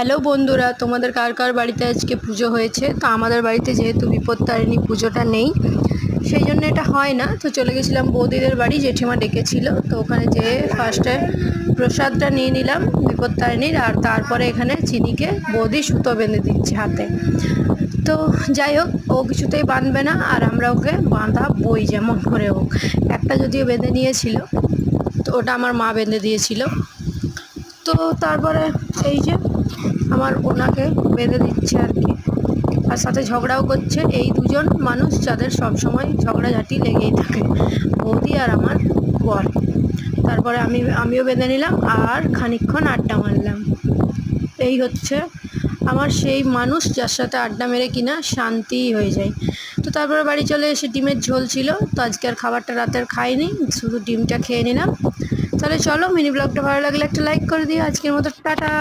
Hello বন্ধুরা, তোমাদের কার কার বাড়িতে আজকে পুজো হয়েছে? তো আমাদের বাড়িতে যেহেতু বিপত্তারিণী পুজোটা নেই, সেই জন্য এটা হয় না। তো চলে গেছিলাম বৌদিদের বাড়ি, জেঠিমা ডেকেছিল। তো ওখানে যেয়ে ফার্স্টে প্রসাদটা নিয়ে নিলাম বিপত্তারিণীর, আর তারপরে এখানে চিনিকে বৌদি সুতো বেঁধে দিচ্ছে হাতে। তো যাই হোক, ও কিছুতেই বাঁধবে না, আর আমরা ওকে বাঁধা বই যেমন করে হোক। একটা যদিও বেঁধে নিয়েছিল, তো ওটা আমার মা বেঁধে দিয়েছিল। তো তারপরে এই যে আমার ওনাকে বেঁধে দিচ্ছে আর কি, আর সাথে ঝগড়াও করছে। এই দুজন মানুষ যাদের সব সময় ঝগড়াঝাটি লেগেই থাকে, বৌদি আর আমার বর। তারপরে আমিও বেঁধে নিলাম আর খানিকক্ষণ আড্ডা মারলাম। এই হচ্ছে আমার সেই মানুষ যার সাথে আড্ডা মেরে কিনা শান্তিই হয়ে যায়। তো তারপরে বাড়ি চলে এসে ডিমের ঝোল ছিল, তো আজকে আর খাবারটা রাতের খাইনি, শুধু ডিমটা খেয়ে নিলাম। তাহলে চলো, মিনি ব্লগটা ভালো লাগলে একটা লাইক করে দিও। আজকের মতো টাটা।